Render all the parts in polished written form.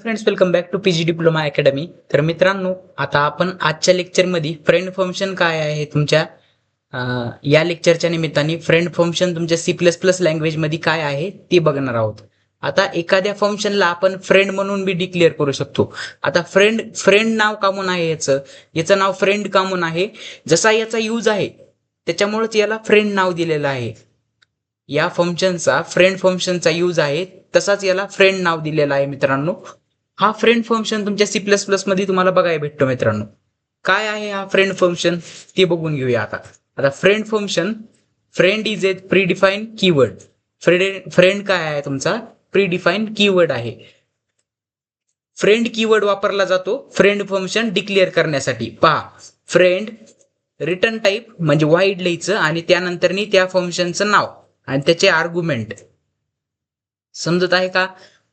Friends, welcome back to PG diploma academy. तर मित्रांनो, आता आपण आजच्या लेक्चरमध्ये फ्रेंड फंक्शन काय आहे तुमच्या या लेक्चरच्या निमित्ताने फ्रेंड फंक्शन तुमच्या C++ लँग्वेजमध्ये काय आहे ते बघणार आहोत. आता एखाद्या फंक्शनला आपण फ्रेंड म्हणून बी डिक्लेअर करू शकतो. आता फ्रेंड नाव का म्हणून आहे याचं नाव फ्रेंड का म्हणून आहे, जसा याचा यूज आहे त्याच्यामुळेच याला फ्रेंड नाव दिलेलं आहे. या फंक्शनचा फ्रेंड फंक्शनचा यूज आहे तसाच याला फ्रेंड नाव दिलेलं आहे. मित्रांनो, हा फ्रेंड फंक्शन तुमच्या C++ मध्ये तुम्हाला बघायला भेटतो. मित्रांनो, काय आहे हा फ्रेंड फंक्शन ते बघून घेऊया. आता friend function, friend is a predefine keyword. Friend काय आहे तुमचा प्रीडिफाईन कीवर्ड आहे. फ्रेंड कीवर्ड वापरला जातो फ्रेंड फंक्शन डिक्लेअर करण्यासाठी. पहा, फ्रेंड रिटर्न टाईप म्हणजे वाईड लिहायचं आणि त्यानंतर त्या फंक्शनचं नाव आणि त्याचे आर्ग्युमेंट. समजत आहे का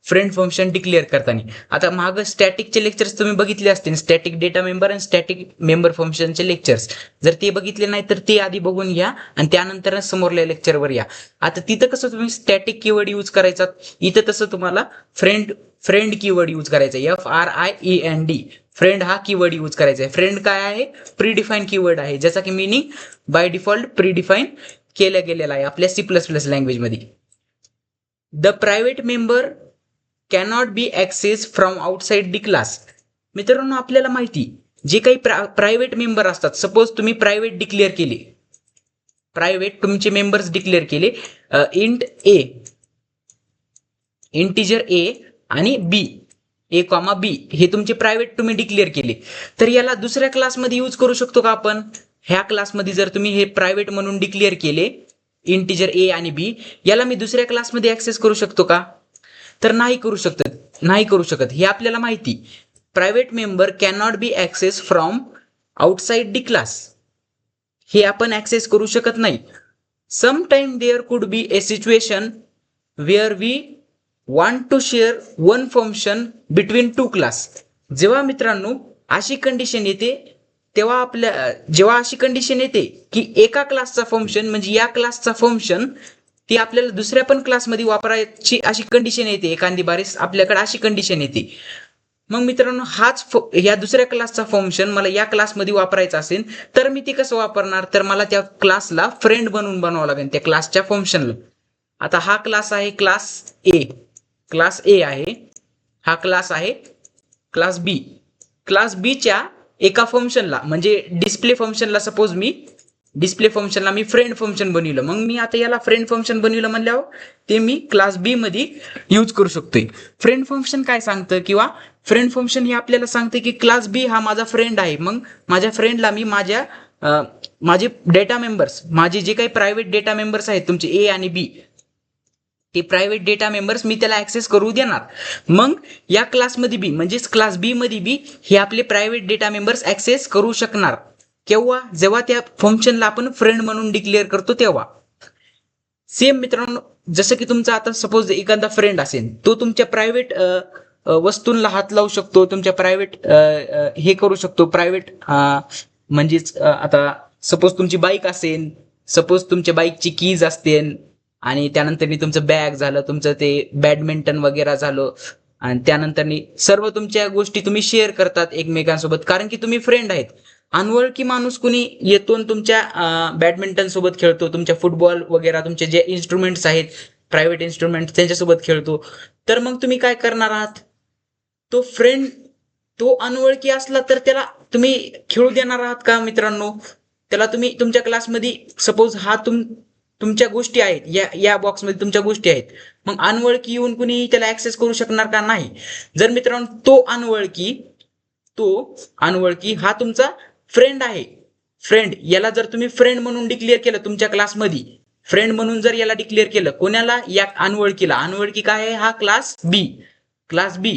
फ्रेंड फंक्शन डिक्लेअर करताना? आता माग स्टॅटिकचे लेक्चर्स तुम्ही बघितले असतील, स्टॅटिक डेटा मेंबर आणि स्टॅटिक मेंबर फंक्शनचे लेक्चर्स. जर ते बघितले नाही तर ते आधी बघून घ्या आणि त्यानंतर समोरल्या लेक्चरवर या. आता तिथं कसं तुम्ही स्टॅटिक कीवर्ड यूज करायचा, इथं तसं तुम्हाला फ्रेंड कीवर्ड यूज करायचा. FRIEND फ्रेंड हा कीवर्ड यूज करायचा आहे. फ्रेंड काय आहे? प्रीडिफाईन कीवर्ड आहे, ज्याचा की मिनिंग बाय डिफॉल्ट प्रीडिफाईन केला गेलेला आहे आपल्या C++ लँग्वेजमध्ये. The private member cannot be access from outside the class. मित्रांनो, आपल्याला माहिती जे काही प्रायव्हेट मेंबर असतात, सपोज तुम्ही प्रायव्हेट डिक्लेअर केले, प्रायव्हेट तुमचे मेंबर्स डिक्लेअर केले इंट ए, इंटिजर ए आणि बी, A,B हे तुमचे प्रायव्हेट तुम्ही डिक्लेअर केले, तर याला दुसऱ्या क्लासमध्ये यूज करू शकतो का आपण? ह्या क्लासमध्ये जर तुम्ही हे प्रायव्हेट म्हणून डिक्लेअर केले इंटिजर ए आणि बी, याला मी दुसऱ्या क्लासमध्ये ऍक्सेस करू शकतो का? तर नाही करू शकत. हे आपल्याला माहिती. Private member cannot be access from outside the class, हे आपण ऍक्सेस करू शकत नाही. Sometime there could be a situation where we want to share one function between two class. जेव्हा मित्रांनो अशी कंडिशन येते, जेव्हा अशी कंडिशन येते की एका क्लासचा फंक्शन म्हणजे या क्लासचा फंक्शन ती आपल्याला दुसऱ्या पण क्लासमध्ये वापरायची अशी कंडिशन येते, एखादी बारीस आपल्याकडे अशी कंडिशन येते. मग मित्रांनो, या दुसऱ्या क्लासचा फंक्शन मला या क्लासमध्ये वापरायचा असेल तर मी ते कसं वापरणार? तर मला त्या क्लासला फ्रेंड बनवून बनवावं लागेल त्या क्लासच्या फंक्शनला. आता हा क्लास आहे क्लास ए आहे, हा क्लास आहे क्लास बी. क्लास बी च्या एका फंक्शनला म्हणजे डिस्प्ले फंक्शनला मी फ्रेंड फंक्शन बनवलं. मग मी आता याला फ्रेंड फंक्शन बनवलं म्हणल्यावर ते मी क्लास बी मध्ये यूज करू शकतोय. फ्रेंड फंक्शन काय सांगतं, किंवा फ्रेंड फंक्शन हे आपल्याला सांगते की क्लास बी हा माझा फ्रेंड आहे. मग माझ्या फ्रेंडला मी माझे डेटा मेंबर्स, माझे जे काही प्रायव्हेट डेटा मेंबर्स आहेत तुमचे ए आणि बी, ते प्रायव्हेट डेटा मेंबर्स मी त्याला ऍक्सेस करू देणार. मग या क्लासमध्ये बी म्हणजेच क्लास बी मध्ये बी हे आपले प्रायव्हेट डेटा मेंबर्स ऍक्सेस करू शकणार. केव्हा? जेव्हा त्या फंक्शनला आपण फ्रेंड म्हणून डिक्लेअर करतो तेव्हा. सेम मित्रांनो, जसं की तुमचा आता सपोज एखादा फ्रेंड असेल, तो तुमच्या प्रायव्हेट वस्तूंना हात लावू शकतो, तुमच्या प्रायव्हेट हे करू शकतो. प्रायव्हेट म्हणजेच आता सपोज तुमची बाईक असेल, सपोज तुमच्या बाईकची कीज असतील आणि त्यानंतर तुमचं बॅग झालं, तुमचं ते बॅडमिंटन वगैरे झालं, आणि त्यानंतर सर्व तुमच्या गोष्टी तुम्ही शेअर करतात एकमेकांसोबत, कारण की तुम्ही फ्रेंड आहेत. अनवळखी माणूस कुणी येतो तुमच्या बॅडमिंटन सोबत खेळतो, तुमच्या फुटबॉल वगैरे तुमचे जे इन्स्ट्रुमेंट्स आहेत प्रायव्हेट इन्स्ट्रुमेंट त्यांच्यासोबत खेळतो, तर मग तुम्ही काय करणार आहात? तो फ्रेंड तो अनवळखी असला तर त्याला तुम्ही खेळू देणार आहात का? मित्रांनो, त्याला तुम्ही तुमच्या क्लासमध्ये सपोज हा तुमच्या गोष्टी आहेत, या बॉक्समध्ये तुमच्या गोष्टी आहेत, मग अनवळखी येऊन कुणी त्याला ऍक्सेस करू शकणार का? नाही. जर मित्रांनो तो अनवळखी हा तुमचा फ्रेंड आहे, फ्रेंड, याला जर तुम्ही फ्रेंड म्हणून डिक्लेअर केलं तुमच्या क्लासमध्ये, फ्रेंड म्हणून जर याला डिक्लेअर केलं, कोणाला? या अनवळखीला. अनवळखी काय आहे? हा क्लास बी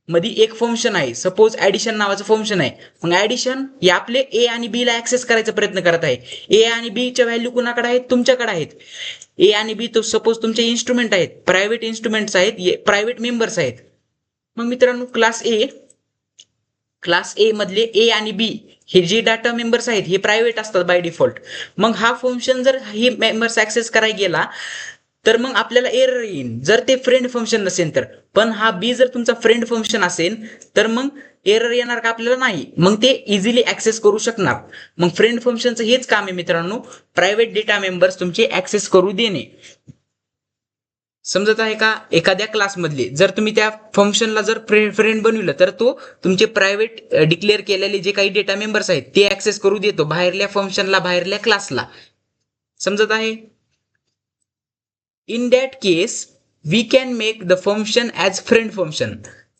मध्ये एक फंक्शन आहे, सपोज ऍडिशन नावाचं फंक्शन आहे. मग ऍडिशन हे आपले ए आणि बी ला ऍक्सेस करायचा प्रयत्न करत आहे. ए आणि बी च्या व्हॅल्यू कुणाकडे आहेत? तुमच्याकडे आहेत. ए आणि बी तो सपोज तुमचे इन्स्ट्रुमेंट आहेत, प्रायव्हेट इन्स्ट्रुमेंट्स आहेत, प्रायव्हेट मेंबर्स आहेत. मग मित्रांनो, क्लास ए मधले ए आणि बी हे जे डाटा मेंबर्स आहेत हे प्रायव्हेट असतात बाय डिफॉल्ट. मग हा फंक्शन जर हे मेंबर्स ऍक्सेस करायला गेला तर मग आपल्याला एरर येईल जर ते फ्रेंड फंक्शन नसेल तर. पण हा बी जर तुमचा फ्रेंड फंक्शन असेल तर मग एरर येणार का आपल्याला नाही, मग ते इझिली ऍक्सेस करू शकणार. मग फ्रेंड फंक्शनचं हेच काम आहे मित्रांनो, प्रायव्हेट डेटा मेंबर्स तुमचे ऍक्सेस करू देणे. समजत आहे का? एखाद्या क्लासमधले जर तुम्ही त्या फंक्शनला जर फ्रेंड बनविलं तर तो तुमचे प्रायव्हेट डिक्लेअर केलेले जे काही डेटा मेंबर्स आहेत ते ऍक्सेस करू देतो बाहेरल्या फंक्शनला, बाहेरल्या क्लासला. समजत आहे? In that case we can make the function as friend function.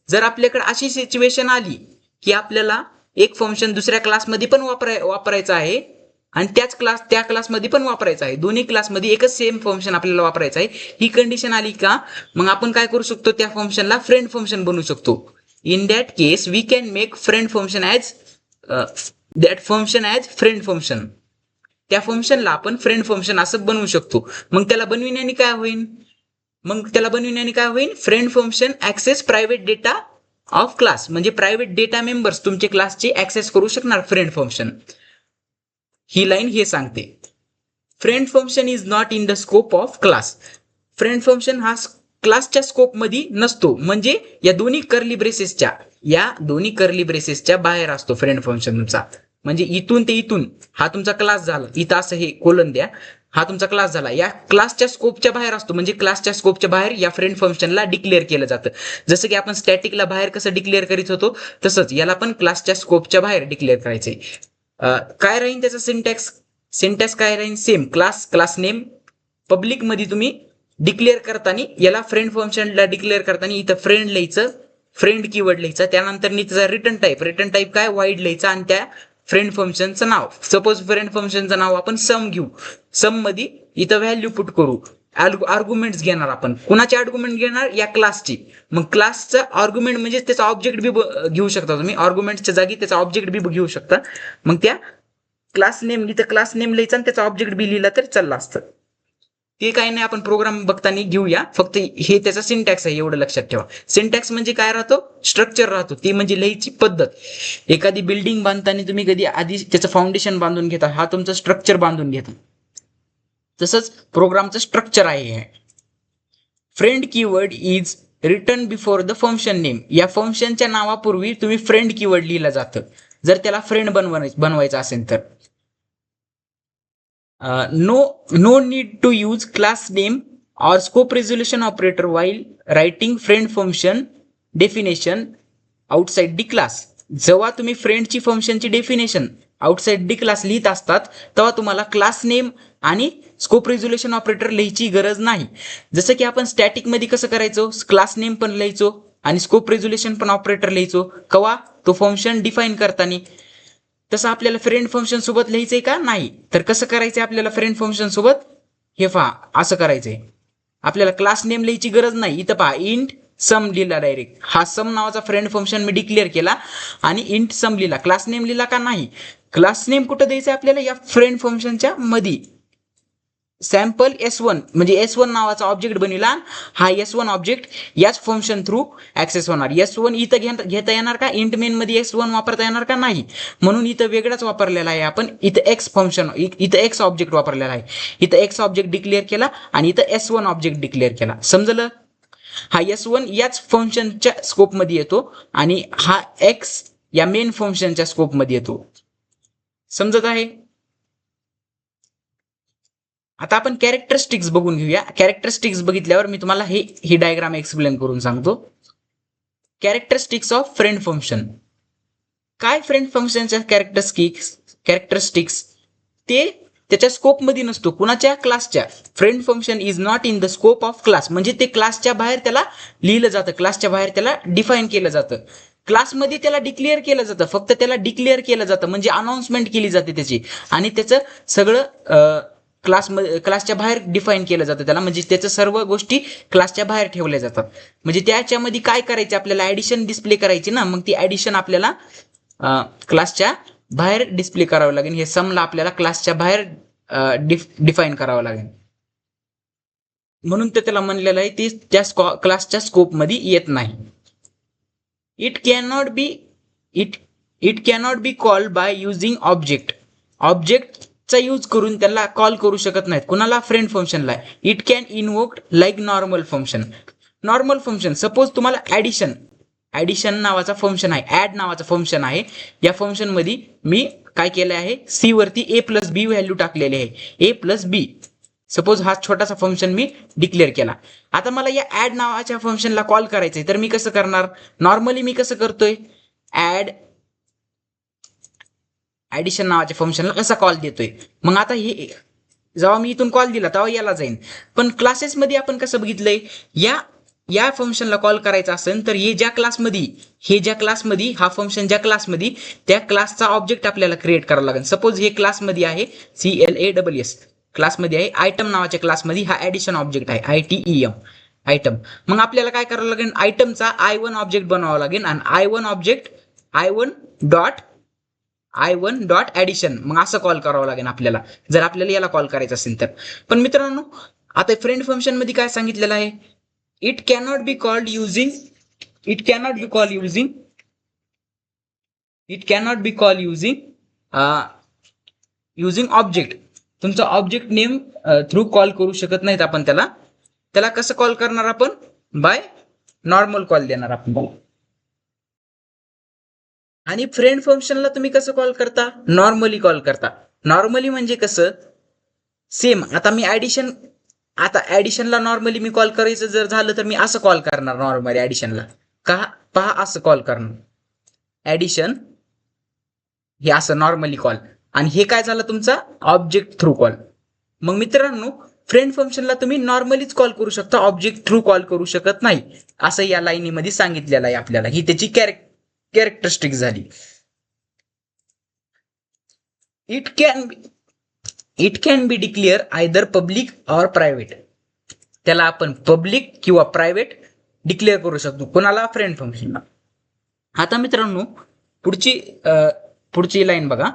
जर आपल्याकडे अशी सिच्युएशन आली की आपल्याला एक फंक्शन दुसऱ्या क्लासमध्ये पण वापरायचं आहे आणि त्या क्लासमध्ये पण वापरायचं आहे, दोन्ही क्लासमध्ये एकच सेम फंक्शन आपल्याला वापरायचं आहे, ही कंडिशन आली का मग आपण काय करू शकतो, त्या फंक्शनला फ्रेंड फंक्शन बनवू शकतो. In that case we can make friend function as that function as friend function. त्या फंक्शनला आपण फ्रेंड फंक्शन असं बनवू शकतो. मग त्याला बनविण्याने काय होईल, friend function access private data of class, म्हणजे प्रायव्हेट डेटा मेंबर्स तुमचे क्लासचे ऍक्सेस करू शकणार फ्रेंड फंक्शन. ही लाईन हे सांगते. Friend function is not in the scope of class. Friend function हा क्लासच्या स्कोप मध्ये नसतो, म्हणजे या दोन्ही कर्ली ब्रेसेसच्या बाहेर असतो फ्रेंड फंक्शन तुमचा. म्हणजे इथून ते इथून हा तुमचा क्लास झाला, इथं असं हे कोलन द्या, हा तुमचा क्लास झाला, या क्लासच्या स्कोपच्या बाहेर असतो. म्हणजे क्लासच्या स्कोपच्या बाहेर या फ्रेंड फंक्शनला डिक्लेअर केलं जातं. जसं की आपण स्टॅटिकला बाहेर कसं डिक्लेअर करीत होतो तसंच याला पण क्लासच्या स्कोपच्या बाहेर डिक्लेअर करायचंय. काय राहील त्याचा सिंटॅक्स काय राहील, सेम क्लास नेम पब्लिक मध्ये तुम्ही डिक्लेअर करताना, याला फ्रेंड फंक्शनला डिक्लेअर करताना इथं फ्रेंड लिहायचं, फ्रेंड कीवर्ड लिहायचा, त्यानंतर त्याचा रिटर्न टाईप काय वाईड लिहायचा आणि त्या फ्रेंड फंक्शनचं नाव, सपोज फ्रेंड फंक्शनचं नाव आपण सम घेऊ, सम मध्ये इथं व्हॅल्यू पुट करू, आर्ग्युमेंट्स घेणार आपण. कुणाचे आर्ग्युमेंट घेणार, या क्लासची. मग क्लासचं आर्ग्युमेंट म्हणजे त्याचा ऑब्जेक्ट बी घेऊ शकता तुम्ही, आर्ग्युमेंटच्या जागी त्याचा ऑब्जेक्ट बी घेऊ शकता. मग त्या क्लास नेम लिहायचा आणि त्याचा ऑब्जेक्ट बी लिहिला तर चाललं असतं. ते काही नाही, आपण प्रोग्राम बघताना घेऊया, फक्त हे त्याचा सिंटॅक्स आहे एवढं लक्षात ठेवा. सिंटॅक्स म्हणजे काय राहतो, स्ट्रक्चर राहतो, ती म्हणजे लिहायची पद्धत. एखादी बिल्डिंग बांधताना तुम्ही कधी आधी त्याचं फाउंडेशन बांधून घेता, हा तुमचं स्ट्रक्चर बांधून घेता, तसंच प्रोग्रामचं स्ट्रक्चर आहे. Friend keyword is return before the function name. या फंक्शनच्या नावापूर्वी तुम्ही फ्रेंड कीवर्ड लिहिलं जातं जर त्याला फ्रेंड बनवायचं असेल तर. no need to use class name or scope resolution operator while writing friend function definition outside the class. जेव्हा तुम्ही फ्रेंडची फंक्शनची डेफिनेशन आउटसाइड दी क्लास लिहित असतात तेव्हा तुम्हाला क्लास नेम आणि स्कोप रिझोल्युशन ऑपरेटर लिहायची गरज नाही. जसं की आपण स्टॅटिक मध्ये कसं करायचो, क्लास नेम पण लिहायचो आणि स्कोप रिझोल्युशन पण ऑपरेटर लिहायचो, कवा तो फंक्शन डिफाईन करताना. तसं आपल्याला फ्रेंड फंक्शन सोबत लिहायचंय का, नाही. तर कसं करायचंय आपल्याला फ्रेंड फंक्शन सोबत, हे पहा असं करायचंय. आपल्याला क्लास नेम लिहायची गरज नाही, इथं पहा इंट सम लिहिला डायरेक्ट. हा सम नावाचा फ्रेंड फंक्शन मी डिक्लेअर केला आणि इंट सम लिहिला, क्लास नेम लिहिला का नाही. क्लास नेम कुठं द्यायचं आपल्याला, या फ्रेंड फंक्शनच्या मध्ये. सॅम्पल S1 म्हणजे S1 नावाचा ऑब्जेक्ट बनविला, हा S1 ऑब्जेक्ट याच फंक्शन थ्रू ऍक्सेस होणार. S1 इथं घेता येणार का, इंट मेन मध्ये S1 वापरता येणार का, नाही. म्हणून इथं वेगळाच वापरलेला आहे आपण. इथं एक्स फंक्शन, इथं एक्स ऑब्जेक्ट वापरलेला आहे. इथं एक्स ऑब्जेक्ट डिक्लेअर केला आणि इथं S1 ऑब्जेक्ट डिक्लेअर केला. समजलं. हा S1 याच फंक्शनच्या स्कोप मध्ये येतो आणि हा एक्स या मेन फंक्शनच्या स्कोप मध्ये येतो. समजत आहे. आता आपण कॅरेक्टरिस्टिक्स बघून घेऊया. कॅरेक्टरिस्टिक्स बघितल्यावर मी तुम्हाला ही डायग्राम एक्सप्लेन करून सांगतो. Characteristics of friend function. काय फ्रेंड फंक्शनच्या कॅरेक्टरिस्टिक्स ते त्याच्या स्कोप मध्ये नसतो, कुणाच्या, क्लासच्या. Friend function is not in the scope of class, म्हणजे ते क्लासच्या बाहेर त्याला लिहिलं जातं, क्लासच्या बाहेर त्याला डिफाईन केलं जातं. क्लासमध्ये त्याला डिक्लेअर केलं जातं, फक्त त्याला डिक्लेअर केलं जातं म्हणजे अनाउन्समेंट केली जाते त्याची, आणि त्याचं सगळं क्लासच्या बाहेर डिफाईन केलं जातं त्याला, म्हणजे त्याचं सर्व गोष्टी क्लासच्या बाहेर ठेवल्या जातात. म्हणजे त्याच्यामध्ये काय करायचं आपल्याला, ऍडिशन डिस्प्ले करायची ना, मग ती ऍडिशन आपल्याला क्लासच्या बाहेर डिस्प्ले करावं लागेल. हे समला आपल्याला क्लासच्या बाहेर डिफाईन करावं लागेल. म्हणून ते त्याला म्हणलेलं आहे ते त्या क्लासच्या स्कोप मध्ये येत नाही. It cannot be called by using object चा यूज करून त्याला कॉल करू शकत नाहीत. कुणाला? फ्रेंड फंक्शनला. It can invoke like normal function. Normal function suppose तुम्हाला ॲडिशन नावाचा फंक्शन आहे, ॲड नावाचा फंक्शन आहे. या फंक्शन मध्ये मी काय केलं आहे, सी वरती ए प्लस बी व्हॅल्यू टाकलेली आहे. ए प्लस बी सपोज हा छोटासा फंक्शन मी डिक्लेअर केला. आता मला या ॲड नावाच्या फंक्शनला कॉल करायचंय, तर मी कसं करणार? नॉर्मली मी कसं करतोय, ॲडिशन नावाच्या फंक्शनला कसा कॉल देतोय. मग आता हे जेव्हा मी इथून कॉल दिला तेव्हा याला जाईन. पण क्लासेसमध्ये आपण कसं बघितलंय, या फंक्शनला कॉल करायचा असेल तर हे ज्या क्लासमध्ये हा फंक्शन ज्या क्लासमध्ये, त्या क्लासचा ऑब्जेक्ट आपल्याला क्रिएट करावा लागेल. सपोज हे क्लासमध्ये आहे, CLASS क्लासमध्ये आहे, आयटम नावाच्या क्लासमध्ये हा ॲडिशन ऑब्जेक्ट आहे, ITEM आयटम. मग आपल्याला काय करावं लागेल, आयटमचा I1 ऑब्जेक्ट बनवावा लागेल आणि I1 डॉट ॲडिशन मग असं कॉल करावं लागेल आपल्याला, जर आपल्याला याला कॉल करायचं असेल तर. पण मित्रांनो आता फ्रेंड फंक्शन मध्ये काय सांगितलेलं आहे, it cannot be called using object. तुमचा ऑब्जेक्ट नेम थ्रू कॉल करू शकत नाहीत आपण त्याला कसं कॉल करणार आपण, बाय नॉर्मल कॉल देणार आपण. आणि फ्रेंड फंक्शनला तुम्ही कसं कॉल करता, नॉर्मली कॉल करता. नॉर्मली म्हणजे कसं, सेम. आता ॲडिशनला नॉर्मली मी कॉल करायचं जर झालं तर मी असं कॉल करणार नॉर्मली ॲडिशनला. का? पहा असं कॉल करणार ॲडिशन, हे असं नॉर्मली कॉल. आणि हे काय झालं तुमचा ऑब्जेक्ट थ्रू कॉल. मग मित्रांनो फ्रेंड फंक्शनला तुम्ही नॉर्मलीच कॉल करू शकता, ऑब्जेक्ट थ्रू कॉल करू शकत नाही, असं या लाईनीमध्ये सांगितलेलं आहे आपल्याला. ही त्याची कॅरेक्टरिस्टिक झाली. It can be declare either public or private. त्याला आपण पब्लिक किंवा प्रायव्हेट डिक्लेअर करू शकतो. कोणाला? फ्रेंड फंक्शनला. आता मित्रांनो पुढची लाईन बघा,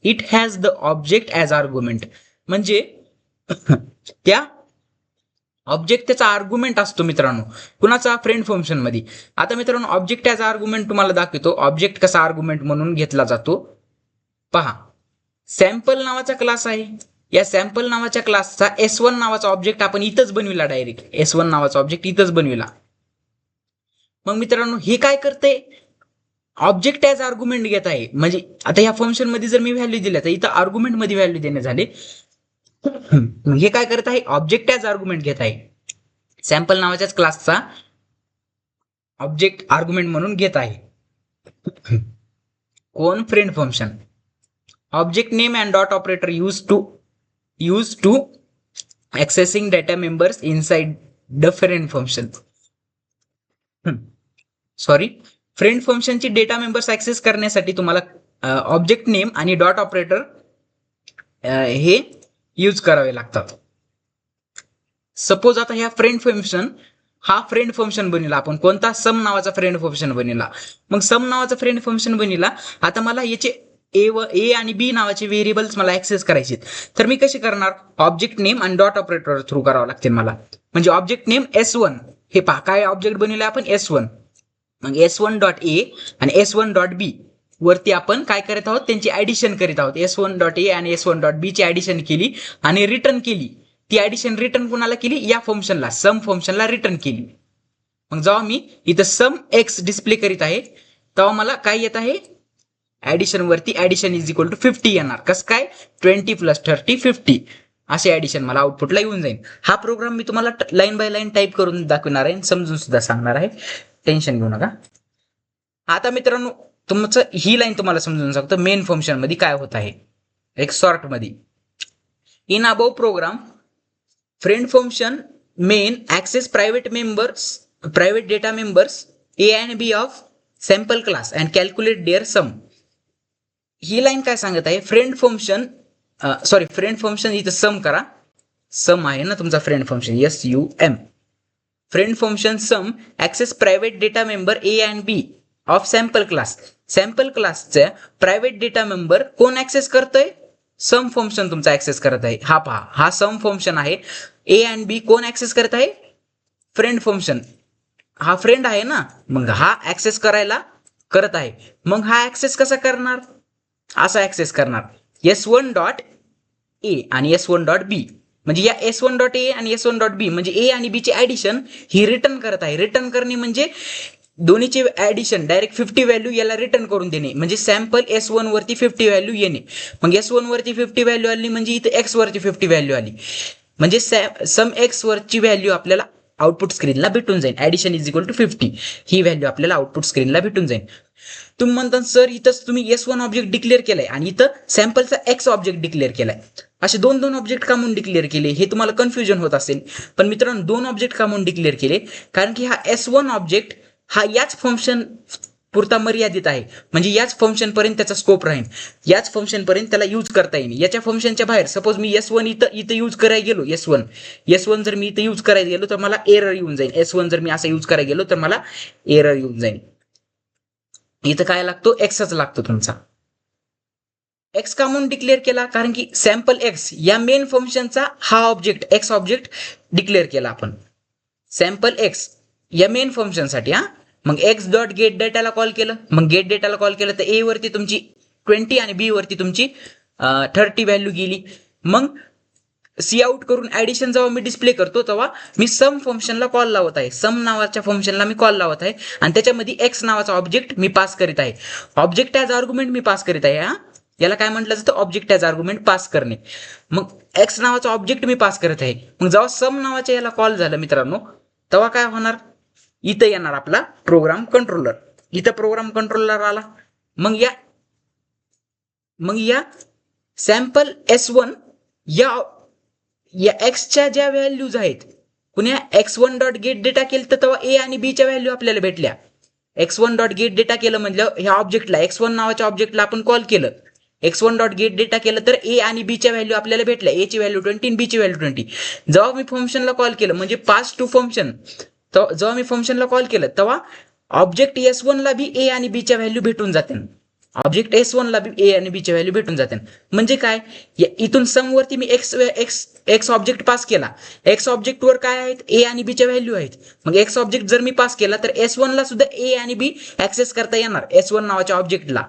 it has the object as argument. म्हणजे त्या ऑब्जेक्ट त्याचा आर्ग्युमेंट असतो मित्रांनो, कुणाचा? फ्रेंड फंक्शन मध्ये. आता मित्रांनो ऑब्जेक्ट ॲज आर्ग्युमेंट तुम्हाला दाखवतो, ऑब्जेक्ट कसा आर्ग्युमेंट म्हणून घेतला जातो. पहा, सॅम्पल नावाचा क्लास आहे. या सॅम्पल नावाच्या क्लासचा S1 नावाचा ऑब्जेक्ट आपण इथंच बनविला, डायरेक्ट S1 नावाचा ऑब्जेक्ट इथंच बनविला. मग मित्रांनो हे काय करते, ऑब्जेक्ट ॲज आर्ग्युमेंट घेत आहे. म्हणजे आता या फंक्शन मध्ये जर मी व्हॅल्यू दिल्या तर इथं आर्ग्युमेंट मध्ये व्हॅल्यू देणे झाले. हे काय करत आहे, ऑब्जेक्ट ॲज आर्ग्युमेंट घेत आहे. सॅम्पल नावाच्याच क्लासचा ऑब्जेक्ट आर्ग्युमेंट म्हणून घेत आहे. कोण? Friend function. Object name and dot operator use to accessing data members inside the friend function. Friend फंक्शनची डेटा मेंबर्स ऍक्सेस करण्यासाठी तुम्हाला ऑब्जेक्ट नेम आणि डॉट ऑपरेटर हे यूज करावे लागतात. सपोज आता ह्या फ्रेंड फंक्शन बनविला आपण, कोणता? सम नावाचा फ्रेंड फंक्शन बनविला. मग सम नावाचा फ्रेंड फंक्शन बनविला. आता मला याचे ए आणि बी नावाचे व्हेरिएबल्स मला ऍक्सेस करायचे, तर मी कसे करणार? ऑब्जेक्ट नेम आणि डॉट ऑपरेटर थ्रू करावं लागतील मला. म्हणजे ऑब्जेक्ट नेम S1, हे पहा काय ऑब्जेक्ट बनवले आपण, S1. मग S1 डॉट ए आणि S1 डॉट बी वरती आपण काय करत आहोत, त्यांची ऍडिशन करीत आहोत. S1 डॉट ए आणि S1 डॉट बी ची ऍडिशन केली आणि रिटर्न केली. ती ऍडिशन रिटर्न कुणाला केली? या फंक्शनला, सम फंक्शनला रिटर्न केली. मग जेव्हा मी इथं सम एक्स डिस्प्ले करीत आहे तेव्हा मला काय येत आहे, ऍडिशन वरती ऍडिशन इज इक्वल टू 50 येणार. कसं काय? 20 + 30 50 असे ऍडिशन मला आउटपुटला येऊन जाईल. हा प्रोग्राम मी तुम्हाला लाईन बाय लाईन टाईप करून दाखवणार आहे, समजून सुद्धा सांगणार आहे, टेन्शन घेऊ नका. आता मित्रांनो तुमचं ही लाईन तुम्हाला समजून सांगतो मेन फंक्शन मध्ये काय होत आहे. एक शॉर्ट मध्ये, in above program friend function main access private data members A and B of sample class and calculate their sum. ही लाईन काय सांगत आहे, फ्रेंड फंक्शन इथं सम करा, सम आहे ना तुमचा friend function, SUM. Friend function sum access private data member A and B of sample class. Sample क्लासचा प्रायव्हेट डेटा मेंबर कोण ऍक्सेस करतोय? सम फंक्शन तुमचा ऍक्सेस करत आहे. हा पहा, हा सम फंक्शन आहे. A and B कोण ऍक्सेस करत आहे? Friend function. हा फ्रेंड आहे ना, मग हा ऍक्सेस करायला करत आहे. मग हा ऍक्सेस कसा करणार? असा ऍक्सेस करणार, S1 डॉट ए आणि S1 डॉट बी. म्हणजे या S1 डॉट ए आणि S1 डॉट बी म्हणजे ए आणि बी ची ऍडिशन ही रिटर्न करत आहे. रिटर्न करणे म्हणजे दोन्हीचे ऍडिशन डायरेक्ट 50 व्हॅल्यू याला रिटर्न करून देणे, म्हणजे सॅम्पल S1 वरती 50 व्हॅल्यू येणे. मग S1 वरती 50 व्हॅल्यू आली म्हणजे इथे X वरती 50 व्हॅल्यू आली, म्हणजे सम X वरची व्हॅल्यू आपल्याला आउटपुट स्क्रीनला भेटून जाईल. ऍडिशन इज इक्वल टू 50 ही व्हॅल्यू आपल्याला आउटपुट स्क्रीनला भेटून जाईल. तुम्ही म्हणता सर इथंच तुम्ही S1 ऑब्जेक्ट डिक्लेअर केलाय आणि इथं सॅम्पलचा X ऑब्जेक्ट डिक्लेअर केलाय, असे दोन ऑब्जेक्ट का म्हणून डिक्लेअर केले हे तुम्हाला कन्फ्युजन होत असेल. पण मित्रांनो, दोन ऑब्जेक्ट का म्हणून डिक्लेअर केले, कारण की हा S1 ऑब्जेक्ट हा याच फंक्शन पुरता मर्यादित आहे, म्हणजे याच फंक्शन पर्यंत त्याचा स्कोप राहील, याच फंक्शन पर्यंत त्याला यूज करता येईल. याच्या फंक्शनच्या बाहेर सपोज मी S1 इथं यूज करायला गेलो, S1 जर मी इथं यूज करायला गेलो तर मला एरर येऊन जाईल. S1 जर मी असं यूज करायला गेलो तर मला एरर येऊन जाईल. इथं काय लागतो, एक्सच लागतो तुमचा. एक्स का म्हणून डिक्लेअर केला, कारण की सॅम्पल एक्स या मेन फंक्शनचा हा ऑब्जेक्ट एक्स ऑब्जेक्ट डिक्लेअर केला आपण सॅम्पल एक्स या मेन फंक्शनसाठी. मग एक्स डॉट गेट डेटाला कॉल केलं, मग गेट डेटाला कॉल केलं तर ए वरती तुमची 20 आणि बी वरती तुमची 30 व्हॅल्यू गेली. मग सी आउट करून ऍडिशन जेव्हा मी डिस्प्ले करतो तेव्हा मी सम फंक्शनला कॉल लावत आहे, सम नावाच्या फंक्शनला मी कॉल लावत आहे आणि त्याच्यामध्ये एक्स नावाचा ऑब्जेक्ट मी पास करीत आहे. ऑब्जेक्ट ॲज आर्ग्युमेंट मी पास करीत आहे. याला काय म्हटलं जातं, ऑब्जेक्ट ॲज आर्ग्युमेंट पास करणे. मग एक्स नावाचा ऑब्जेक्ट मी पास करत आहे. मग जेव्हा सम नावाच्या याला कॉल झालं मित्रांनो, तेव्हा काय होणार, इथं येणार आपला प्रोग्राम कंट्रोलर. इथं प्रोग्राम कंट्रोलर आला. मग या सॅम्पल S1 या एक्सच्या ज्या व्हॅल्यूज आहेत, पुन्हा X1 डॉट गेट डेटा केलं तर तेव्हा ए आणि बी च्या व्हॅल्यू आपल्याला भेटल्या. X1 डॉट गेट डेटा केलं म्हणजे ह्या ऑब्जेक्टला X1 नावाच्या ऑब्जेक्टला आपण कॉल केलं, X1 डॉट गेट डेटा केलं तर ए आणि बी च्या व्हॅल्यू आपल्याला भेटल्या. ए ची व्हॅल्यू 20 आणि बी ची व्हॅल्यू 20. जेव्हा मी फंक्शनला कॉल केलं म्हणजे पास टू फंक्शन, जेव्हा मी फंक्शनला कॉल केलं तेव्हा ऑब्जेक्ट S1 ला बी ए आणि बी च्या व्हॅल्यू भेटून जाते. ऑब्जेक्ट S1 ला बी ए आणि बी च्या व्हॅल्यू भेटून जाते. म्हणजे काय, इथून सम वरती मी एक्स ऑब्जेक्ट पास केला, एक्स ऑब्जेक्ट वर काय आहेत, ए आणि बी च्या व्हॅल्यू आहेत. मग एक्स ऑब्जेक्ट जर मी पास केला तर S1 ला सुद्धा ए आणि बी ऍक्सेस करता येणार S1 नावाच्या ऑब्जेक्टला.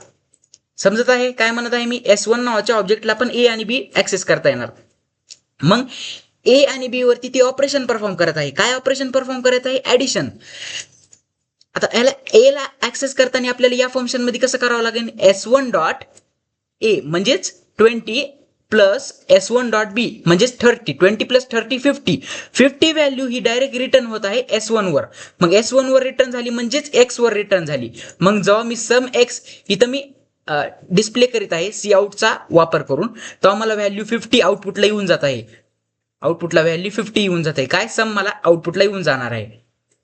समजत आहे काय म्हणत आहे मी, S1 नावाच्या ऑब्जेक्टला पण ए आणि बी ऍक्सेस करता येणार. मग ए आणि बी वरती ती ऑपरेशन परफॉर्म करत आहे. काय ऑपरेशन परफॉर्म करत आहे, ऍडिशन. आता याला ए ला ऍक्सेस करताना आपल्याला या फंक्शन मध्ये कसं करावं लागेल, S1 डॉट ए म्हणजेच 20 प्लस S1 डॉट बी म्हणजेच 30. 20 प्लस 30 50 व्हॅल्यू ही डायरेक्ट रिटर्न होत आहे S1 वर. मग S1 वर रिटर्न झाली म्हणजेच X वर रिटर्न झाली. मग जेव्हा मी सम एक्स इथं मी डिस्प्ले करीत आहे सी आउटचा वापर करून, तेव्हा मला व्हॅल्यू 50 आउटपुटला येऊन जात आहे. आउटपुटला व्हॅल्यू 50 येऊन जात आहे. काय, सम मला आउटपुटला येऊन जाणार आहे.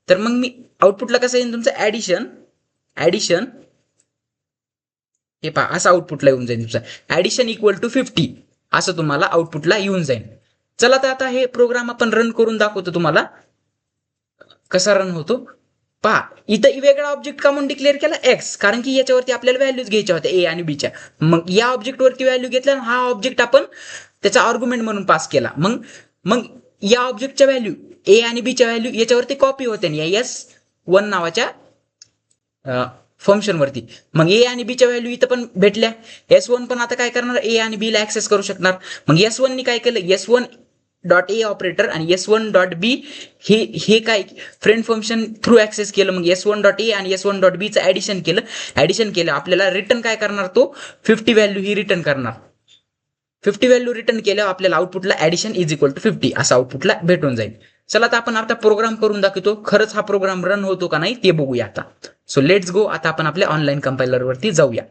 तर मग मी आउटपुटला कसं येईल तुमचं, ऍडिशन हे पहा असं आउटपुटला येऊन जाईल तुमचं ऍडिशन इक्वल टू 50 असं तुम्हाला आउटपुटला येऊन जाईल. चला तर आता हे प्रोग्राम आपण रन करून दाखवतो तुम्हाला कसा रन होतो. पहा इथं वेगळा ऑब्जेक्ट का म्हणून डिक्लेअर केला एक्स, कारण की याच्यावरती आपल्याला व्हॅल्यूज घ्यायच्या होत्या ए आणि बीच्या. मग या ऑब्जेक्ट वरती व्हॅल्यू घेतल्या, हा ऑब्जेक्ट आपण त्याचा आर्ग्युमेंट म्हणून पास केला. मग या ऑब्जेक्टच्या व्हॅल्यू ए आणि बीच्या व्हॅल्यू याच्यावरती कॉपी होत्या या S1 नावाच्या फंक्शन वरती. मग ए आणि बीच्या व्हॅल्यू इथं पण भेटल्या. S1 पण आता काय करणार, ए आणि बी ला ऍक्सेस करू शकणार. मग S1 नी काय केलं, S1 डॉट ए ऑपरेटर आणि S1 डॉट बी हे काय फ्रेंड फंक्शन थ्रू ऍक्सेस केलं. मग S1 डॉट ए आणि S1 डॉट बी चं ऍडिशन केलं. आपल्याला रिटर्न काय करणार, तो 50 व्हॅल्यू ही रिटर्न करणार. 50 व्हॅल्यू रिटर्न केल्यावर आपल्याला आउटपुटला ऍडिशन इज इक्वल टू 50 असं आउटपुटला भेटून जाईल. चला आता आपण आता प्रोग्राम करून दाखवतो, खरंच हा प्रोग्राम रन होतो का नाही ते बघूया आता. So let's go. आता आपण आपल्या ऑनलाईन कंपायलर वरती जाऊया.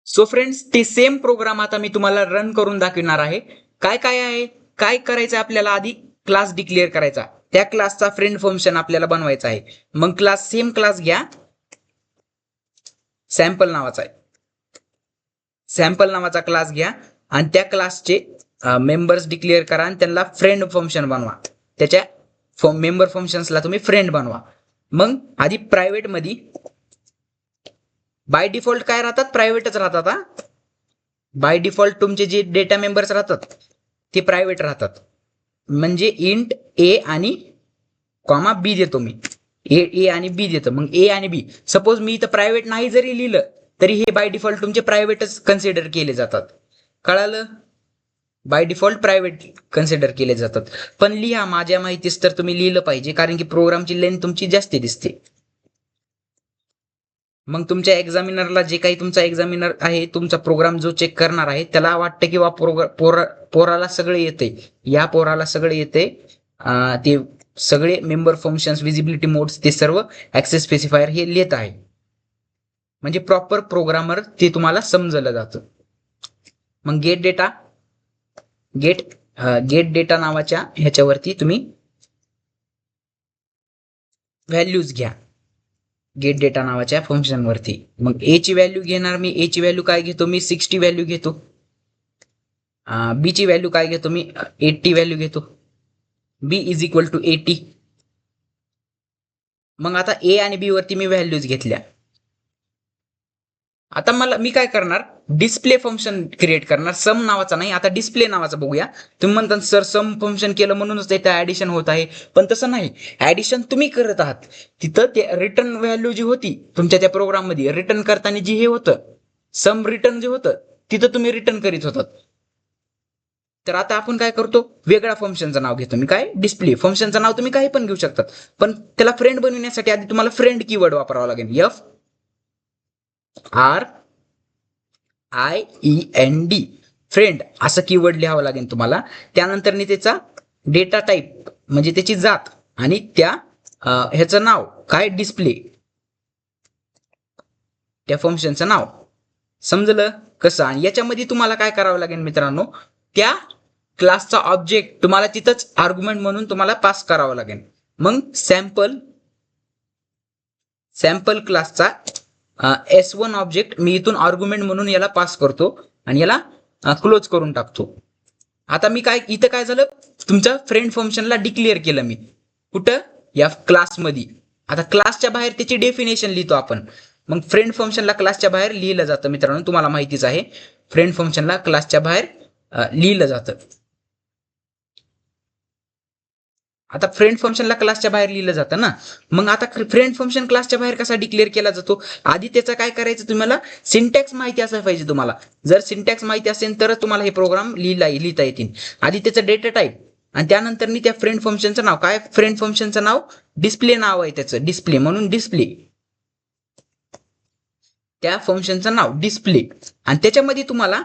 सो फ्रेंड्स, ते सेम प्रोग्राम आता मी तुम्हाला रन करून दाखवणार आहे. काय आहे, काय करायचं आपल्याला, आधी क्लास डिक्लेअर करायचा, त्या क्लासचा फ्रेंड फंक्शन आपल्याला बनवायचा आहे. मग सेम क्लास घ्या, सॅम्पल नावाचा क्लास घ्या आणि त्या क्लासचे मेंबर्स डिक्लेअर करा आणि त्यांना फ्रेंड फंक्शन बनवा. त्याच्या मेंबर फंक्शन्सला तुम्ही फ्रेंड बनवा. मग आधी प्रायव्हेट मध्ये बाय डिफॉल्ट काय राहतात, प्रायव्हेटच राहतात. बाय डिफॉल्ट तुमचे जे डेटा मेंबर्स राहतात ते प्रायव्हेट राहतात. म्हणजे इंट ए आणि कॉमा बी देतो मी, ए आणि बी देतो. मग ए आणि बी सपोज मी इथं प्रायव्हेट नाही जरी लिहिलं तरी हे बाय डिफॉल्ट तुमचे प्रायव्हेटच कन्सिडर केले जातात. कळालं. बाय डिफॉल्ट प्रायव्हेट कन्सिडर केले जातात. पण लिहा, माझ्या माहितीस तर तुम्ही लिहिलं पाहिजे, कारण की प्रोग्रामची लेंथ तुमची जास्ती दिसते. मग तुमच्या एक्झामिनरला, जे काही तुमचा एक्झामिनर आहे, तुमचा प्रोग्राम जो चेक करणार आहे, त्याला वाटतं की पोराला सगळे येते, या पोराला सगळे येते, ते सगळे मेंबर फंक्शन्स, विजिबिलिटी मोड्स, ते सर्व ऍक्सेस स्पेसिफायर हे लिहित आहे. म्हणजे प्रॉपर प्रोग्रामर ते तुम्हाला समजलं जातं. मग गेट डेटा नावाच्या ह्याच्यावरती तुम्ही व्हॅल्यूज घ्या. गेट डेटा नावाच्या फंक्शन वरती. मग ए ची व्हॅल्यू घेणार मी. ए ची व्हॅल्यू काय घेतो मी? 60 व्हॅल्यू घेतो. बी ची व्हॅल्यू काय घेतो मी? 80 व्हॅल्यू घेतो. बी इज इक्वल टू 80. मग आता ए आणि बी वरती मी व्हॅल्यूज घेतल्या. आता मी काय करणार? डिस्प्ले फंक्शन क्रिएट करणार. सम नावाचा नाही, आता डिस्प्ले नावाचा बघूया. तुम्ही म्हणता सर सम फंक्शन केलं म्हणूनच ते ऍडिशन होत आहे, पण तसं नाही. ऍडिशन तुम्ही करत आहात. तिथं ते रिटर्न व्हॅल्यू जी होती तुमच्या त्या प्रोग्राम मध्ये, रिटर्न करताना जी हे होतं, सम रिटर्न जे होतं, तिथं तुम्ही रिटर्न करीत होतात. तर आता आपण काय करतो? वेगळ्या फंक्शनचं नाव घेतो मी. काय? डिस्प्ले फंक्शनचं नाव तुम्ही काही पण घेऊ शकतात, पण त्याला फ्रेंड बनवण्यासाठी आधी तुम्हाला फ्रेंड कीवर्ड वापरावा लागेल. FRIEND, फ्रेंड असं कीवर्ड लिहावं लागेल तुम्हाला. त्यानंतर त्याचा डेटा टाईप म्हणजे त्याची जात, आणि त्या ह्याचं नाव काय? डिस्प्ले, त्या फंक्शनचं नाव. समजलं कसं? आणि याच्यामध्ये तुम्हाला काय करावं लागेल मित्रांनो? त्या क्लासचा ऑब्जेक्ट तुम्हाला तिथंच आर्ग्युमेंट म्हणून तुम्हाला पास करावं लागेल. मग सॅम्पल क्लासचा S1 ऑब्जेक्ट मी इथून आर्ग्युमेंट म्हणून याला पास करतो आणि याला क्लोज करून टाकतो. आता मी इथं काय झालं? तुमच्या फ्रेंड फंक्शनला डिक्लेअर केलं मी. कुठं? या क्लासमध्ये. आता क्लासच्या बाहेर त्याची डेफिनेशन लिहितो आपण. मग फ्रेंड फंक्शनला क्लासच्या बाहेर लिहिलं जातं मित्रांनो, तुम्हाला माहितीच आहे. फ्रेंड फंक्शनला क्लासच्या बाहेर लिहिलं जातं. आता फ्रेंड फंक्शनला क्लासच्या बाहेर लिहिलं जातं ना. मग आता फ्रेंड फंक्शन क्लासच्या बाहेर कसा डिक्लेअर केला जातो? आधी त्याचं काय करायचं? तुम्हाला सिंटॅक्स माहिती असायला पाहिजे तुम्हाला. जर सिंटॅक्स माहिती असेल तरच तुम्हाला हे प्रोग्राम लिहिता येतील. आधी त्याचं डेटा टाईप, आणि त्यानंतर मी त्या फ्रेंड फंक्शनचं नाव. काय फ्रेंड फंक्शनचं नाव? डिस्प्ले नाव आहे त्याचं, डिस्प्ले म्हणून डिस्प्ले. त्या फंक्शनचं नाव डिस्प्ले. आणि त्याच्यामध्ये तुम्हाला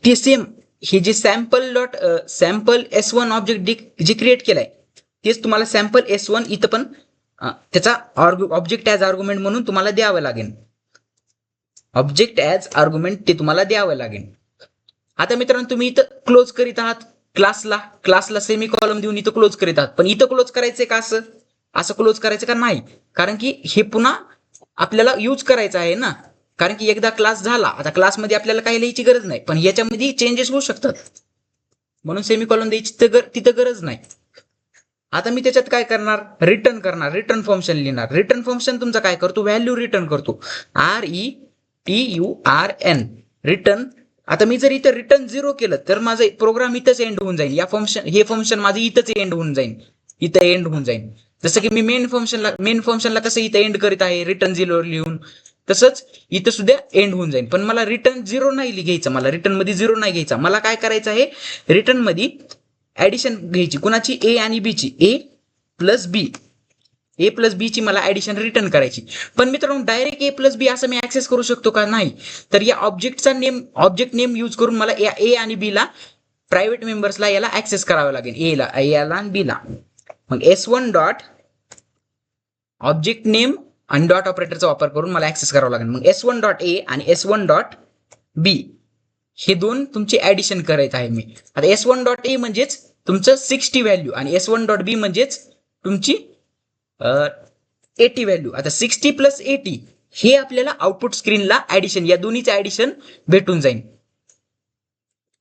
ते सेम हे जे सॅम्पल S1 ऑब्जेक्ट जे क्रिएट केलाय, तेच तुम्हाला सॅम्पल S1 इथं पण त्याचा ऑब्जेक्ट ॲज आर्ग्युमेंट म्हणून तुम्हाला द्यावं लागेल. ऑब्जेक्ट ॲज आर्ग्युमेंट ते तुम्हाला द्यावं लागेल. आता मित्रांनो, तुम्ही इथं क्लोज करीत आहात क्लासला सेमी कॉलम देऊन इथं क्लोज करीत आहात. पण इथं क्लोज करायचंय का? असं क्लोज करायचं का? नाही, कारण की हे पुन्हा आपल्याला यूज करायचं आहे ना. कारण की एकदा क्लास झाला, आता क्लासमध्ये आपल्याला काही लिहायची गरज नाही, पण याच्यामध्ये चेंजेस होऊ शकतात, म्हणून सेमीकॉलन द्यायची तिथं गरज नाही. आता मी त्याच्यात काय करणार? रिटर्न फंक्शन लिहिणार. रिटर्न फंक्शन तुमचा काय करतो? व्हॅल्यू रिटर्न करतो. RETURN, return. आता मी जर इथं रिटर्न 0 केलं तर माझं प्रोग्राम इथंच एंड होऊन जाईल. हे फंक्शन माझं इथंच एंड होऊन जाईल. जसं की मी मेन फंक्शनला कसं इथं एंड करीत आहे रिटर्न 0 लिहून, तसंच इथं सुद्धा एंड होऊन जाईल. पण मला रिटर्न 0 नाही घ्यायचं, मला रिटर्न मध्ये 0 नाही घ्यायचा. मला काय करायचं आहे? रिटर्न मध्ये ऍडिशन घ्यायची. कुणाची? ए आणि बी ची. ए प्लस बी ची मला ऍडिशन रिटर्न करायची. पण मित्रांनो, डायरेक्ट ए प्लस बी असं मी ऍक्सेस करू शकतो का? नाही. तर या ऑब्जेक्ट नेम यूज करून मला ए आणि बी ला, प्रायव्हेट मेंबर्सला याला ऍक्सेस करावं लागेल. याला आणि बी ला. मग S1 डॉट ऑब्जेक्ट नेम आणि डॉट ऑपरेटरचा वापर करून मला ऍक्सेस करावं लागेल. मग S1 डॉट ए आणि S1 डॉट बी हे दोन तुमची ऍडिशन करायचं आहे मी. आता S1 डॉट ए म्हणजेच तुमचं 60 व्हॅल्यू, आणि S1 डॉट बी म्हणजेच तुमची 80 व्हॅल्यू. आता 60 प्लस 80 हे आपल्याला आउटपुट स्क्रीनला ऍडिशन, या दोन्हीचं ऍडिशन भेटून जाईल.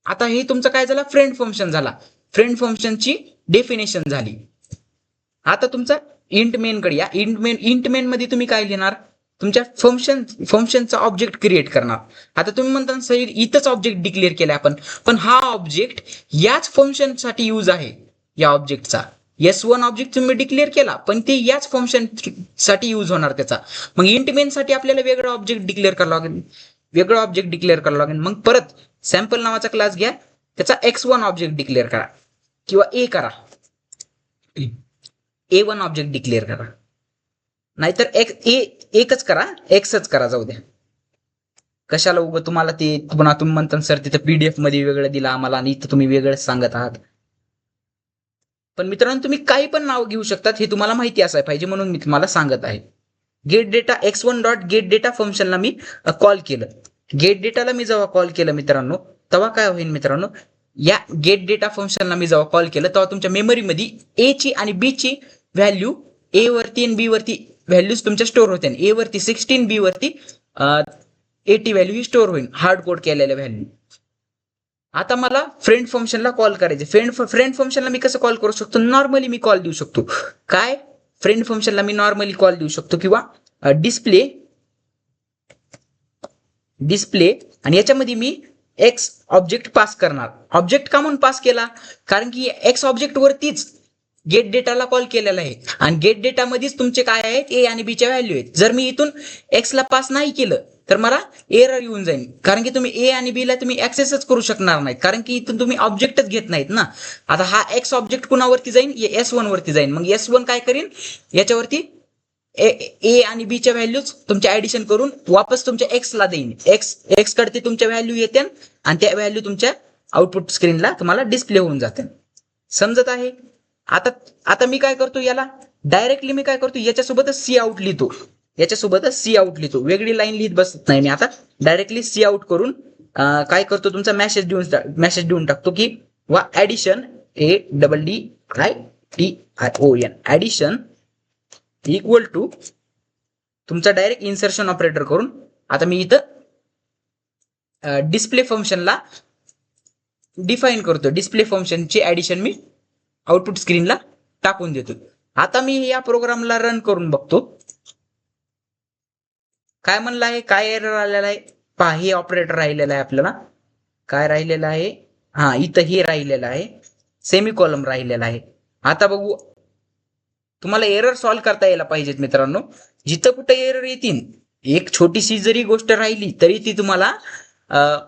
आता हे तुमचं काय झालं? फ्रेंड फंक्शन झाला. फ्रेंड फंक्शनची डेफिनेशन झाली. आता तुमचा इंट मेन कडे या. इंट मेन मध्ये तुम्ही काय लिहिणार? तुमच्या फंक्शनचा ऑब्जेक्ट क्रिएट करणार. आता तुम्ही म्हणता सर इथंच ऑब्जेक्ट डिक्लेअर केलाय आपण, पण हा ऑब्जेक्ट याच फंक्शनसाठी यूज आहे. या ऑब्जेक्टचा S1 ऑब्जेक्ट तुम्ही डिक्लेअर केला, पण ते याच फंक्शन साठी यूज होणार त्याचा. मग इंट मेन साठी आपल्याला वेगळं ऑब्जेक्ट डिक्लेअर करावं लागेल. मग परत सॅम्पल नावाचा क्लास घ्या, त्याचा x1 ऑब्जेक्ट डिक्लेअर करा किंवा ए करा, A1 ऑब्जेक्ट डिक्लेअर करा, नाहीतर एकच करा, एक्सच करा, जाऊ द्या. कशाला उगं तुम्हाला ते पुन्हा तुम्ही म्हणता सर तिथं PDF मध्ये वेगळं दिलं आम्हाला आणि इथं तुम्ही वेगळंच सांगत आहात. पण मित्रांनो तुम्ही काही पण नाव घेऊ शकतात, हे तुम्हाला माहिती असायला पाहिजे म्हणून मी तुम्हाला सांगत आहे. Gate data x1 dot gate data फंक्शनला मी कॉल केलं. गेट डेटाला मी जेव्हा कॉल केलं मित्रांनो, तेव्हा काय होईल मित्रांनो, या गेट डेटा फंक्शनला मी जेव्हा कॉल केलं तेव्हा तुमच्या मेमरीमध्ये ए ची आणि बी ची व्हॅल्यू, ए वरती आणि बी वरती व्हॅल्यूज तुमच्या स्टोअर होत्या. ए वरती 16, बी वरती 80 व्हॅल्यू ही स्टोअर होईल, हार्ड कोड केलेल्या व्हॅल्यू. आता मला फ्रेंड फंक्शनला कॉल करायचे. फ्रेंड फंक्शनला मी कसं कॉल करू शकतो, नॉर्मली मी कॉल देऊ शकतो. काय, फ्रेंड फंक्शनला मी नॉर्मली कॉल देऊ शकतो किंवा डिस्प्ले आणि याच्यामध्ये मी एक्स ऑब्जेक्ट पास करणार. ऑब्जेक्ट का म्हणून पास केला, कारण की एक्स ऑब्जेक्ट वरतीच गेट डेटाला कॉल केलेला आहे आणि गेट डेटा मध्येच तुमचे काय आहेत, ए आणि बी च्या व्हॅल्यू आहेत. जर मी इथून एक्सला पास नाही केलं तर मला एरर येऊन जाईल, कारण की तुम्ही ए आणि बी ला तुम्ही ऍक्सेसच करू शकणार नाहीत, कारण की इथून तुम्ही ऑब्जेक्टच घेत नाहीत ना. आता हा एक्स ऑब्जेक्ट कुणावरती जाईल, S1 वरती जाईल. मग S1 काय करीन, याच्यावरती ए आणि बी च्या व्हॅल्यूज तुमच्या ऍडिशन करून वापस तुमच्या एक्सला देईन. एक्स कडे तुमच्या व्हॅल्यू येते आणि त्या व्हॅल्यू तुमच्या आउटपुट स्क्रीनला तुम्हाला डिस्प्ले होऊन जाते. समजत आहे? आता मी काय करतो, याला डायरेक्टली मी काय करतो, याच्यासोबतच सी आउट लिहितो, वेगळी लाईन लिहित बसत नाही मी. आता डायरेक्टली सी आउट करून काय करतो, तुमचा मेसेज देऊन टाकतो की वा addition ADDITION addition equal to तुमचा डायरेक्ट इन्सर्शन ऑपरेटर करून आता मी इथं डिस्प्ले फंक्शनला डिफाईन करतो. डिस्प्ले फंक्शनची ऍडिशन मी आउटपुट स्क्रीनला टाकून देतो. आता मी या प्रोग्रामला रन करून बघतो काय म्हणलं आहे, काय एरर आलेला आहे. पहा, हे ऑपरेटर राहिलेलं आहे आपल्याला. काय राहिलेलं आहे, हा इथं हे राहिलेलं आहे, सेमी कॉलम राहिलेला आहे. आता बघू, तुम्हाला एरर सॉल्व्ह करता यायला पाहिजेत मित्रांनो. जिथं कुठे एरर येतील, एक छोटीशी जरी गोष्ट राहिली तरी ती तुम्हाला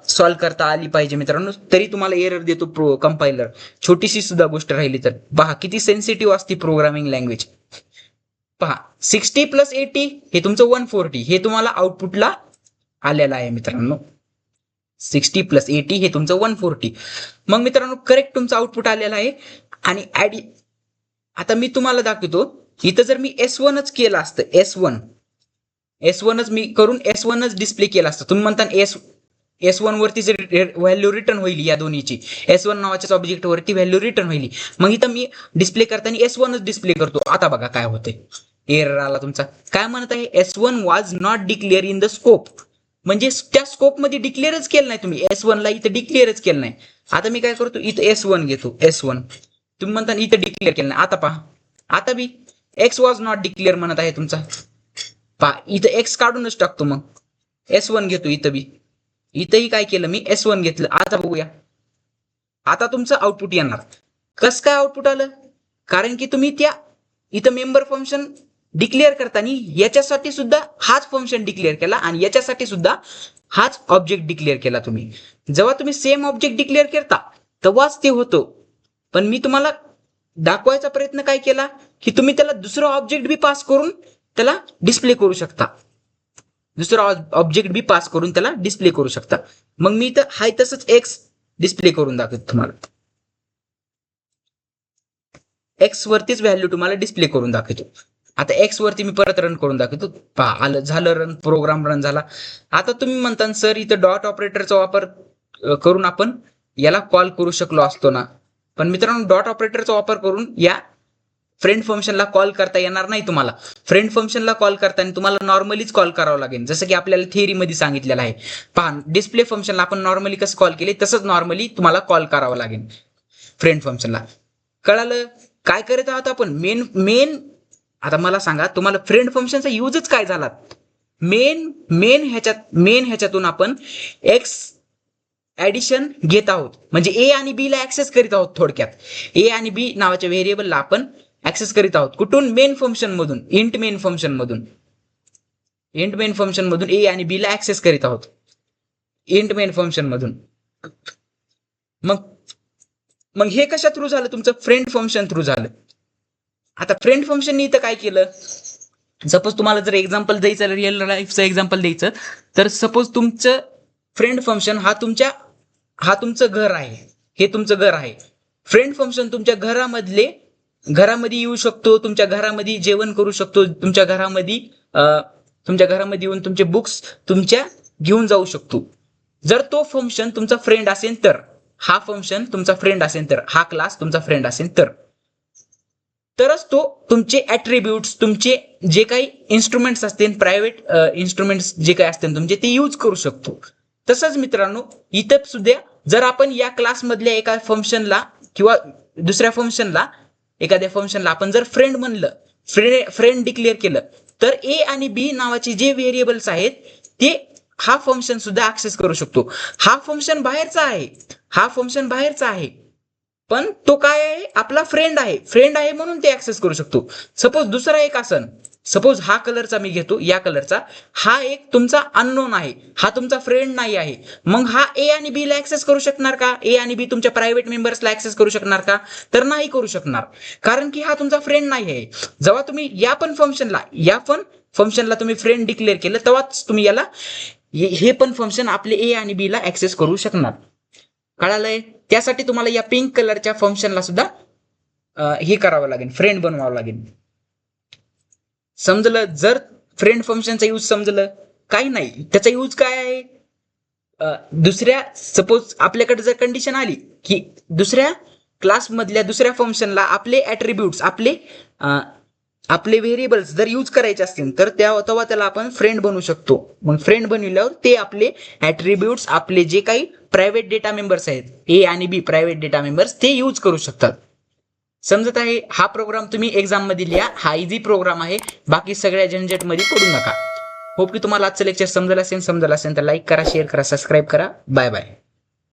सॉल्व्ह करता आली पाहिजे मित्रांनो. तरी तुम्हाला एरर देतो कंपायलर, छोटीशी सुद्धा गोष्ट राहिली तर. पहा किती सेन्सिटिव्ह असते प्रोग्रामिंग लँग्वेज. पहा 60 + 80 हे तुमचं 140 हे तुम्हाला आउटपुटला आलेलं आहे मित्रांनो. 60 + 80 हे तुमचं 140. मग मित्रांनो करेक्ट तुमचं आउटपुट आलेलं आहे. आणि आता मी तुम्हाला दाखवतो, इथं जर मी S1च केलं असतं, S1च मी करून S1च डिस्प्ले केलं असतं. तुम्ही म्हणता S1 वरती व्हॅल्यू रिटर्न होईल, या दोन्हीची S1 नावाच्या ऑब्जेक्ट वरती व्हॅल्यू रिटर्न होईल. मग इथं मी डिस्प्ले करताना S1च डिस्प्ले करतो. आता बघा काय होते, एरर आला तुमचा. काय म्हणत आहे, S1 was not declare in the scope. म्हणजे त्या स्कोप मध्ये डिक्लेअरच केलं नाही तुम्ही, S1 ला इथं डिक्लेअरच केलं नाही. आता मी काय करतो, इथं S1 घेतो. S1 तुम्ही म्हणता इथं डिक्लेअर केलं नाही. आता पहा, आता बी एक्स वॉज नॉट डिक्लेअर म्हणत आहे तुमचा. पहा इथं एक्स काढूनच टाकतो, मग S1 घेतो. इथंही काय केलं मी, S1 घेतलं. आता बघूया, आता तुमचं आउटपुट येणार. कस काय आउटपुट आलं, कारण की तुम्ही त्या इथं मेंबर फंक्शन डिक्लेअर करताना याच्यासाठी सुद्धा हाच फंक्शन डिक्लेअर केला आणि याच्यासाठी सुद्धा हाच ऑब्जेक्ट डिक्लेअर केला. तुम्ही जेव्हा तुम्ही सेम ऑब्जेक्ट डिक्लेअर करता तेव्हाच ते होतं. पण मी तुम्हाला दाखवायचा प्रयत्न काय केला, की तुम्ही त्याला दुसरा ऑब्जेक्ट बी पास करून त्याला डिस्प्ले करू शकता. मग मी इथं हाय तसंच एक्स डिस्प्ले करून दाखवतो तुम्हाला. एक्स वरतीच व्हॅल्यू तुम्हाला डिस्प्ले करून दाखवतो. आता एक्स वरती मी परत रन करून दाखवतो. पहा आलं, झालं रन, प्रोग्राम रन झाला. आता तुम्ही म्हणता सर इथं डॉट ऑपरेटरचा वापर करून आपण याला कॉल करू शकलो असतो ना. पण मित्रांनो डॉट ऑपरेटरचा वापर करून या फ्रेंड फंक्शनला कॉल करता येणार नाही तुम्हाला. फ्रेंड फंक्शनला कॉल करताना तुम्हाला नॉर्मलीच कॉल करावं लागेल, जसं की आपल्याला थिअरीमध्ये सांगितलेलं आहे. पहा डिस्प्ले फंक्शनला आपण नॉर्मली कसं कॉल केले तसंच नॉर्मली तुम्हाला कॉल करावं लागेल फ्रेंड फंक्शनला. कळालं काय करत आहात आपण? मेन आता मला सांगा, तुम्हाला फ्रेंड फंक्शनचा युजच काय झाला? मेन ह्याच्यातून आपण एक्स ऍडिशन घेत आहोत, म्हणजे ए आणि बी ला ऍक्सेस करीत आहोत. थोडक्यात ए आणि बी नावाच्या व्हेरिएबलला आपण ऍक्सेस करीत आहोत. कुठून? मेन फंक्शन मधून, इंट मेन फंक्शन मधून ए आणि बी ला ऍक्सेस करीत आहोत, इंट मेन फंक्शन मधून. मग मग हे कशा थ्रू झालं? तुमचं फ्रेंड फंक्शन थ्रू झालं. आता फ्रेंड फंक्शननी इथं काय केलं? सपोज तुम्हाला जर एक्झाम्पल द्यायचं, रिअल लाईफचं एक्झाम्पल द्यायचं, तर सपोज तुमचं फ्रेंड फंक्शन हा तुमचं घर आहे, हे तुमचं घर आहे. फ्रेंड फंक्शन तुमच्या घरामध्ये येऊ शकतो, तुमच्या घरामध्ये जेवण करू शकतो, तुमच्या घरामध्ये येऊन तुमचे बुक्स घेऊन जाऊ शकतो. जर तो फंक्शन तुमचा फ्रेंड असेल तर, हा फंक्शन तुमचा फ्रेंड असेल तर, हा क्लास तुमचा फ्रेंड असेल तरच तो तुमचे ऍट्रिब्यूट्स, तुमचे जे काही इन्स्ट्रुमेंट्स असतील, प्रायव्हेट इन्स्ट्रुमेंट्स जे काही असतील तुमचे, ते यूज करू शकतो. तसंच मित्रांनो इथं सुद्धा जर आपण या क्लासमधल्या एका फंक्शनला किंवा दुसऱ्या फंक्शनला, एखाद्या फंक्शनला आपण जर फ्रेंड म्हणलं, फ्रेंड डिक्लेअर केलं, तर ए आणि बी नावाचे जे व्हेरिएबल्स आहेत ते हा फंक्शन सुद्धा ऍक्सेस करू शकतो. हा फंक्शन बाहेरचा आहे, पण तो काय आहे? आपला फ्रेंड आहे म्हणून ते ऍक्सेस करू शकतो. सपोज दुसरा एक असन, सपोज हा कलरचा मी घेतो, या कलरचा, हा एक तुमचा अननोन आहे, हा तुमचा फ्रेंड नाही आहे. मग हा ए आणि बी ला ऍक्सेस करू शकणार का? ए आणि बी तुमच्या प्रायव्हेट मेंबर्सला ऍक्सेस करू शकणार का? तर नाही करू शकणार, कारण की हा तुमचा फ्रेंड नाही आहे. जेव्हा तुम्ही या फंक्शनला तुम्ही फ्रेंड डिक्लेअर केलं, तेव्हाच तुम्ही याला हे पण फंक्शन आपले ए आणि बी ला ऍक्सेस करू शकणार. कळालंय? त्यासाठी तुम्हाला या पिंक कलरच्या फंक्शनला सुद्धा हे करावं लागेल, फ्रेंड बनवावं लागेल. समजलं? जर फ्रेंड फंक्शनचा यूज समजलं? काही नाही, त्याचा यूज काय आहे? दुसऱ्या, सपोज आपल्याकडे जर कंडिशन आली की दुसऱ्या क्लासमधल्या दुसऱ्या फंक्शनला आपले ऍट्रिब्यूट्स, आपले व्हेरिएबल्स जर यूज करायचे असतील, तर तेव्हा त्याला आपण फ्रेंड बनवू शकतो. मग फ्रेंड बनविल्यावर ते आपले ऍट्रिब्यूट्स, आपले जे काही प्रायव्हेट डेटा मेंबर्स आहेत, ए आणि बी प्रायव्हेट डेटा मेंबर्स, ते यूज करू शकतात. समजत आहे? हा प्रोग्राम तुम्ही एक्झाम मध्ये लिहा, हा इझी प्रोग्राम आहे, बाकी सगळ्या झंझट मध्ये पडू नका. होप की तुम्हाला आजचं लेक्चर समजलं असेल तर लाईक करा, शेअर करा, सबस्क्राईब करा. Bye bye.